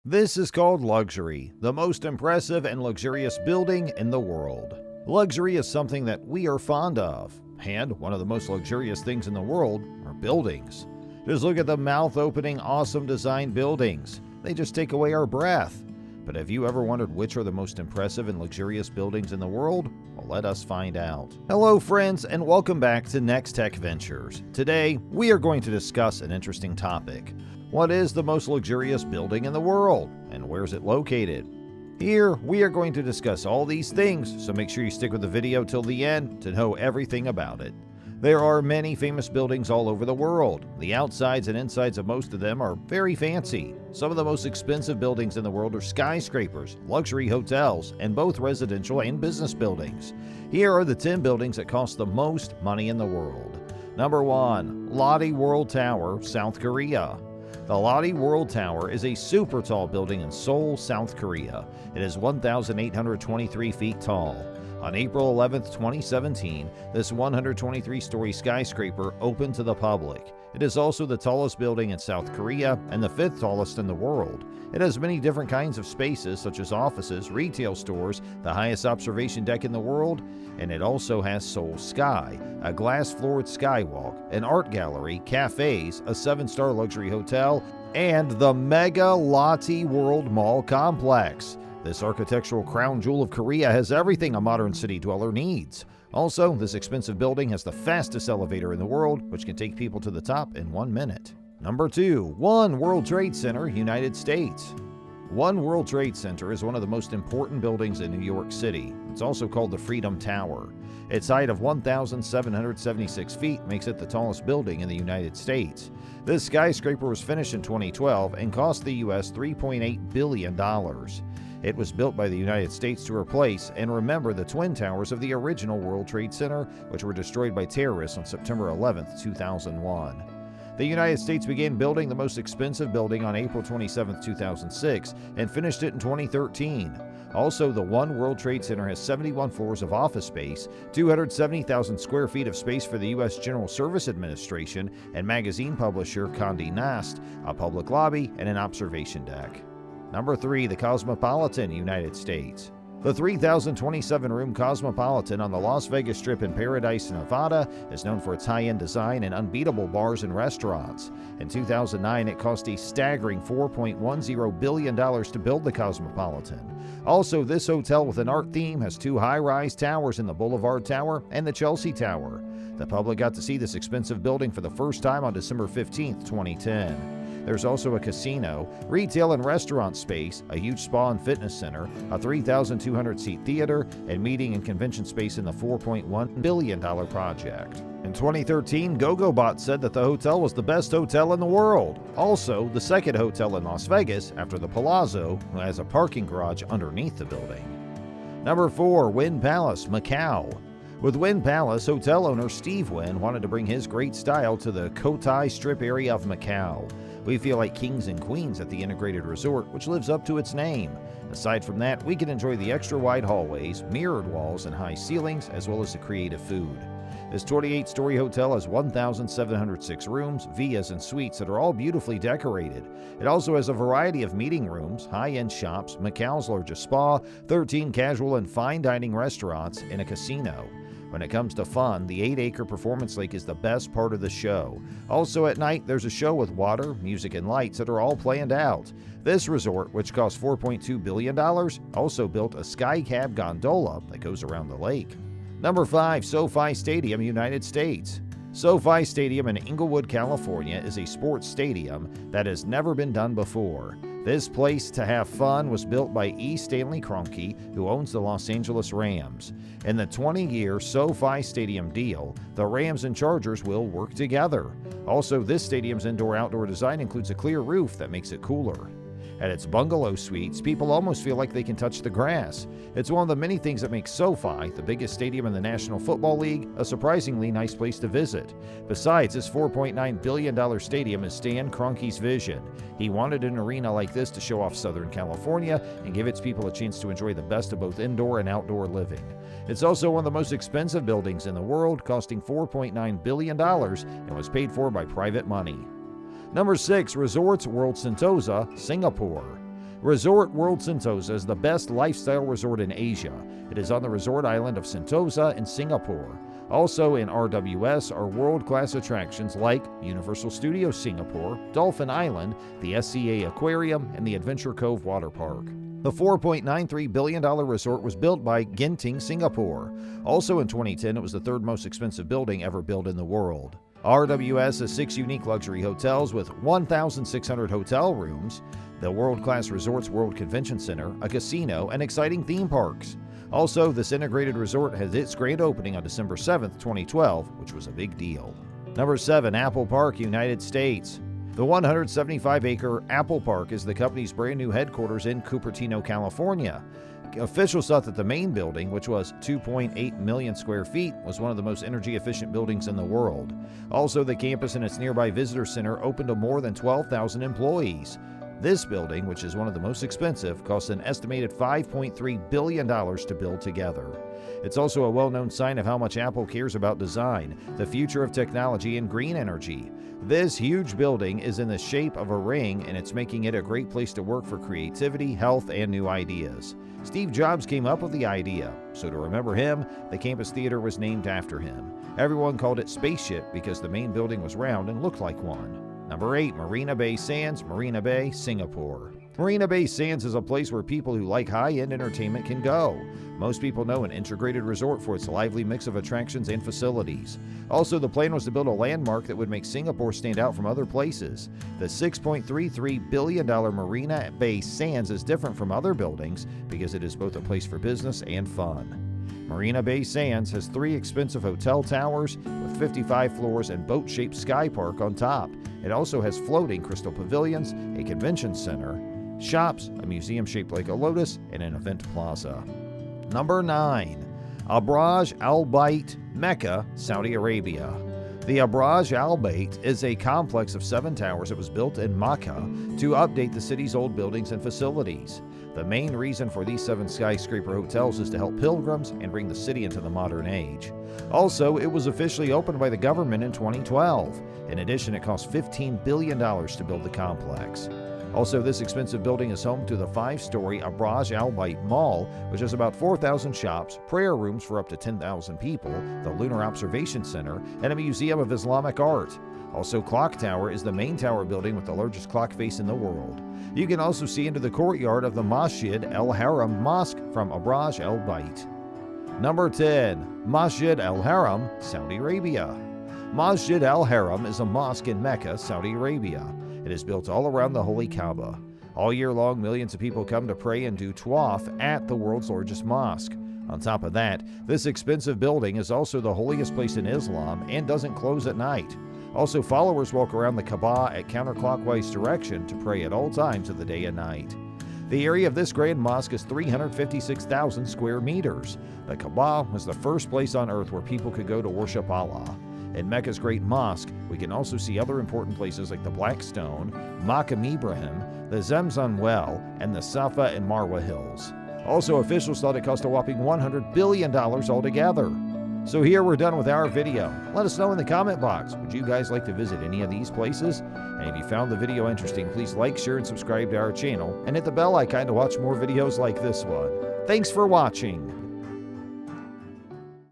This is called luxury, the most impressive and luxurious building in the world. Luxury is something that we are fond of, and one of the most luxurious things in the world are buildings. Just look at the mouth-opening, awesome design buildings. They just take away our breath. But have you ever wondered which are the most impressive and luxurious buildings in the world? Well, let us find out. Hello friends, and welcome back to Next Tech Ventures. Today, we are going to discuss an interesting topic. What is the most luxurious building in the world, and where is it located? Here, we are going to discuss all these things, so make sure you stick with the video till the end to know everything about it. There are many famous buildings all over the world. The outsides and insides of most of them are very fancy. Some of the most expensive buildings in the world are skyscrapers, luxury hotels, and both residential and business buildings. Here are the 10 buildings that cost the most money in the world. Number 1. Lotte World Tower, South Korea. The Lotte World Tower is a super tall building in Seoul, South Korea. It is 1,823 feet tall. On April 11, 2017, this 123-story skyscraper opened to the public. It is also the tallest building in South Korea and the 5th tallest in the world. It has many different kinds of spaces such as offices, retail stores, the highest observation deck in the world, and it also has Seoul Sky, a glass-floored skywalk, an art gallery, cafes, a 7-star luxury hotel, and the Mega Lotte World Mall complex. This architectural crown jewel of Korea has everything a modern city dweller needs. Also, this expensive building has the fastest elevator in the world, which can take people to the top in 1 minute. Number 2. One World Trade Center, United States. One World Trade Center is one of the most important buildings in New York City. It's also called the Freedom Tower. Its height of 1,776 feet makes it the tallest building in the United States. This skyscraper was finished in 2012 and cost the U.S. $3.8 billion. It was built by the United States to replace and remember the twin towers of the original World Trade Center, which were destroyed by terrorists on September 11, 2001. The United States began building the most expensive building on April 27, 2006, and finished it in 2013. Also, the One World Trade Center has 71 floors of office space, 270,000 square feet of space for the U.S. General Service Administration and magazine publisher Condé Nast, a public lobby, and an observation deck. Number 3. The Cosmopolitan, United States. The 3,027-room Cosmopolitan on the Las Vegas Strip in Paradise, Nevada is known for its high-end design and unbeatable bars and restaurants. In 2009, it cost a staggering $4.10 billion to build the Cosmopolitan. Also, this hotel with an art theme has 2 high-rise towers in the Boulevard Tower and the Chelsea Tower. The public got to see this expensive building for the first time on December 15, 2010. There's also a casino, retail and restaurant space, a huge spa and fitness center, a 3,200-seat theater, and meeting and convention space in the $4.1 billion project. In 2013, GoGoBot said that the hotel was the best hotel in the world. Also, the second hotel in Las Vegas after the Palazzo, who has a parking garage underneath the building. Number 4. Wynn Palace, Macau. With Wynn Palace, hotel owner Steve Wynn wanted to bring his great style to the Cotai Strip area of Macau. We feel like kings and queens at the integrated resort, which lives up to its name. Aside from that, we can enjoy the extra wide hallways, mirrored walls, and high ceilings, as well as the creative food. This 28-story hotel has 1,706 rooms, villas, and suites that are all beautifully decorated. It also has a variety of meeting rooms, high-end shops, Macau's largest spa, 13 casual and fine dining restaurants, and a casino. When it comes to fun, the 8-acre performance lake is the best part of the show. Also at night, there's a show with water, music, and lights that are all planned out. This resort, which cost $4.2 billion, also built a sky cab gondola that goes around the lake. Number 5. Sofi Stadium, United States. SoFi Stadium in Inglewood, California is a sports stadium that has never been done before. This place to have fun was built by E. Stanley Kroenke, who owns the Los Angeles Rams. In the 20-year SoFi Stadium deal, the Rams and Chargers will work together. Also, this stadium's indoor-outdoor design includes a clear roof that makes it cooler. At its bungalow suites, people almost feel like they can touch the grass. It's one of the many things that makes SoFi, the biggest stadium in the National Football League, a surprisingly nice place to visit. Besides, this $4.9 billion stadium is Stan Kroenke's vision. He wanted an arena like this to show off Southern California and give its people a chance to enjoy the best of both indoor and outdoor living. It's also one of the most expensive buildings in the world, costing $4.9 billion, and was paid for by private money. Number 6. Resorts World Sentosa, Singapore. Resort World Sentosa is the best lifestyle resort in Asia. It is on the resort island of Sentosa in Singapore. Also in RWS are world-class attractions like Universal Studios Singapore, Dolphin Island, the SCA Aquarium, and the Adventure Cove Water Park. The $4.93 billion resort was built by Genting Singapore. Also in 2010, it was the third most expensive building ever built in the world. RWS has 6 unique luxury hotels with 1,600 hotel rooms, the world-class Resorts World Convention Center, a casino, and exciting theme parks. Also, this integrated resort had its grand opening on December 7, 2012, which was a big deal. Number 7. Apple Park, United States. The 175-acre Apple Park is the company's brand new headquarters in Cupertino, California. Officials thought that the main building, which was 2.8 million square feet, was one of the most energy-efficient buildings in the world. Also, the campus and its nearby visitor center opened to more than 12,000 employees. This building, which is one of the most expensive, cost an estimated $5.3 billion to build together. It's also a well-known sign of how much Apple cares about design, the future of technology, and green energy. This huge building is in the shape of a ring, and it's making it a great place to work for creativity, health, and new ideas. Steve Jobs came up with the idea, so to remember him, the campus theater was named after him. Everyone called it Spaceship because the main building was round and looked like one. Number 8. Marina Bay Sands, Marina Bay, Singapore. Marina Bay Sands is a place where people who like high-end entertainment can go. Most people know an integrated resort for its lively mix of attractions and facilities. Also, the plan was to build a landmark that would make Singapore stand out from other places. The $6.33 billion Marina Bay Sands is different from other buildings because it is both a place for business and fun. Marina Bay Sands has 3 expensive hotel towers with 55 floors and boat-shaped sky park on top. It also has floating crystal pavilions, a convention center, shops, a museum shaped like a lotus, and an event plaza. Number 9. Abraj AlBait, Mecca, Saudi Arabia. The Abraj AlBait is a complex of 7 towers that was built in Macau to update the city's old buildings and facilities. The main reason for these 7 skyscraper hotels is to help pilgrims and bring the city into the modern age. Also, it was officially opened by the government in 2012. In addition, it cost $15 billion to build the complex. Also, this expensive building is home to the 5-story Abraj AlBait Mall, which has about 4,000 shops, prayer rooms for up to 10,000 people, the Lunar Observation Center, and a museum of Islamic art. Also, Clock Tower is the main tower building with the largest clock face in the world. You can also see into the courtyard of the Masjid AlHaram Mosque from Abraj AlBait. Number 10. Masjid AlHaram, Saudi Arabia. Masjid AlHaram is a mosque in Mecca, Saudi Arabia. It is built all around the Holy Kaaba. All year long, millions of people come to pray and do tawaf at the world's largest mosque. On top of that, this expensive building is also the holiest place in Islam and doesn't close at night. Also, followers walk around the Kaaba at counterclockwise direction to pray at all times of the day and night. The area of this grand mosque is 356,000 square meters. The Kaaba was the first place on earth where people could go to worship Allah. In Mecca's Great Mosque, we can also see other important places like the Black Stone, Maqam Ibrahim, the Zamzam Well, and the Safa and Marwa Hills. Also, officials thought it cost a whopping $100 billion altogether. So here we're done with our video. Let us know in the comment box, would you guys like to visit any of these places? And if you found the video interesting, please like, share, and subscribe to our channel, and hit the bell icon to watch more videos like this one. Thanks for watching.